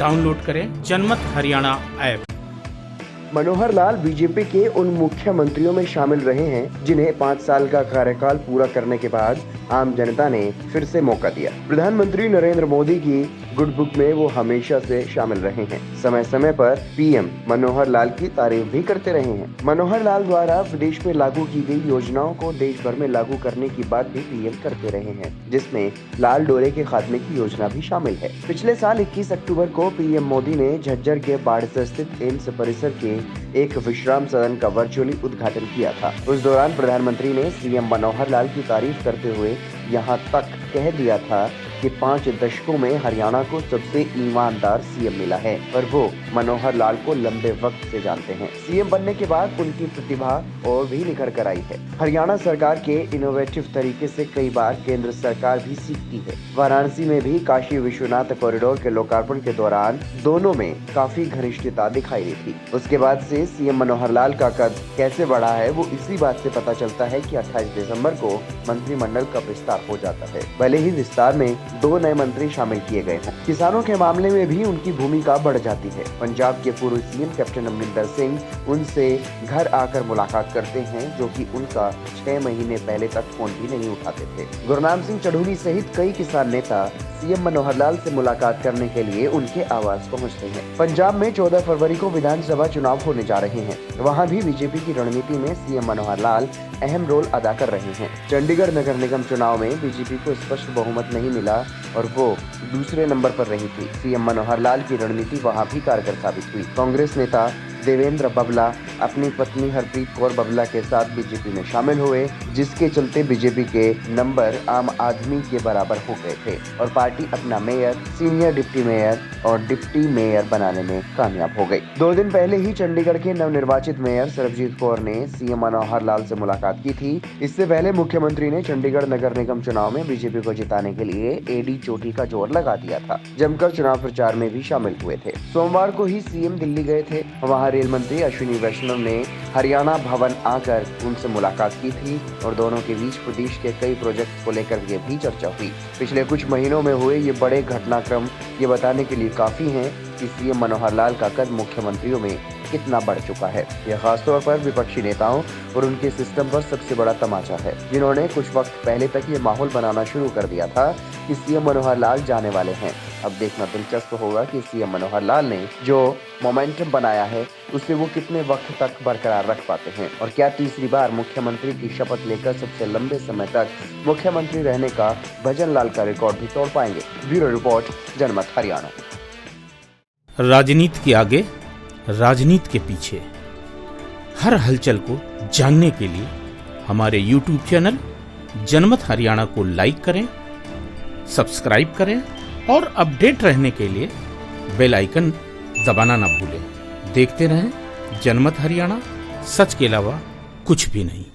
Download करें जनमत Haryana app. Manohar Lal BJP के उन मुख्यमंत्रियों में शामिल रहे हैं जिन्हें 5 साल का कार्यकाल पूरा करने के बाद आम जनता ने फिर से मौका दिया। प्रधानमंत्री नरेंद्र मोदी की गुड बुक में वो हमेशा से शामिल रहे हैं। समय समय पर पीएम मनोहर लाल की तारीफ भी करते रहे हैं। मनोहर लाल द्वारा विदेश में लागू की गई योजनाओं को देश भर में लागू करने की बात भी पीएम करते रहे हैं, जिसमें लाल डोरे के खात्मे की योजना भी शामिल है। पिछले साल 21 अक्टूबर को पीएम मोदी ने झज्जर के बाड़सर स्थित एम्स परिसर के एक विश्राम सदन का वर्चुअली उद्घाटन किया था। उस दौरान प्रधानमंत्री ने सीएम मनोहर लाल की तारीफ करते हुए यहाँ तक कह दिया था कि 5 दशकों में हरियाणा को सबसे ईमानदार सीएम मिला है और वो मनोहर लाल को लंबे वक्त से जानते हैं। सीएम बनने के बाद उनकी प्रतिभा और भी निखर कर आई है। हरियाणा सरकार के इनोवेटिव तरीके से कई बार केंद्र सरकार भी सीखती है। वाराणसी में भी काशी विश्वनाथ कॉरिडोर के लोकार्पण के दौरान दोनों में काफी घनिष्ठता दिखाई दी थी। उसके बाद से सीएम मनोहर लाल का कद कैसे बढ़ा है वो इसी बात से पता चलता है कि 28 दिसंबर को मंत्रिमंडल का विस्तार हो जाता है। भले ही विस्तार में 2 नए मंत्री शामिल किए गए हैं। किसानों के मामले में भी उनकी भूमिका बढ़ जाती है। पंजाब के पूर्व सीएम कैप्टन अमरिंदर सिंह उनसे घर आकर मुलाकात करते हैं, जो कि उनका 6 महीने पहले तक फोन भी नहीं उठाते थे। गुरनाम सिंह चढ़ूली सहित कई किसान नेता सीएम मनोहर लाल से मुलाकात करने के लिए उनके आवास पहुंचते हैं। पंजाब में 14 फरवरी को विधानसभा चुनाव होने जा रहे हैं। वहां भी बीजेपी की रणनीति में सीएम मनोहर लाल अहम रोल अदा कर रहे हैं। चंडीगढ़ नगर निगम चुनाव में बीजेपी को स्पष्ट बहुमत नहीं मिला और वो दूसरे नंबर पर रही थी। सीएम मनोहर लाल की रणनीति वहां भी कारगर साबित हुई। कांग्रेस नेता देवेंद्र बबला अपनी पत्नी हरप्रीत कौर बबला के साथ बीजेपी में शामिल हुए, जिसके चलते बीजेपी के नंबर आम आदमी के बराबर हो गए थे और पार्टी अपना मेयर, सीनियर डिप्टी मेयर और डिप्टी मेयर बनाने में कामयाब हो गई। 2 दिन पहले ही चंडीगढ़ के नवनिर्वाचित मेयर सरबजीत कौर ने सीएम मनोहर लाल से मुलाकात की थी। इससे पहले मुख्यमंत्री ने चंडीगढ़ नगर निगम चुनाव में बीजेपी को जिताने के लिए एडी चोटी का जोर लगा दिया था। जमकर चुनाव प्रचार में भी शामिल हुए थे। सोमवार को ही सीएम दिल्ली गए थे। वहाँ रेल मंत्री अश्विनी वैष्णव ने हरियाणा भवन आकर उनसे मुलाकात की थी और दोनों के बीच प्रदेश के कई प्रोजेक्ट को लेकर ये भी चर्चा हुई। पिछले कुछ महीनों में हुए ये बड़े घटनाक्रम ये बताने के लिए काफी हैं कि सीएम मनोहर लाल का कद मुख्यमंत्रियों में कितना बढ़ चुका है। यह खासतौर पर विपक्षी नेताओं और उनके सिस्टम पर सबसे बड़ा तमाचा है, जिन्होंने कुछ वक्त पहले तक ये माहौल बनाना शुरू कर दिया था कि सीएम मनोहर लाल जाने वाले हैं। अब देखना दिलचस्प होगा कि सीएम मनोहर लाल ने जो मोमेंटम बनाया है उसे वो कितने वक्त तक बरकरार रख पाते हैं और क्या तीसरी बार मुख्यमंत्री की शपथ लेकर सबसे लंबे समय तक मुख्यमंत्री रहने का भजन लाल का रिकॉर्ड भी तोड़ पाएंगे। ब्यूरो रिपोर्ट, जनमत हरियाणा। राजनीति के आगे, राजनीति के पीछे, हर हलचल को जानने के लिए हमारे YouTube चैनल जनमत हरियाणा को लाइक करें, सब्सक्राइब करें और अपडेट रहने के लिए बेल आइकन दबाना ना भूलें। देखते रहें जनमत हरियाणा, सच के अलावा कुछ भी नहीं।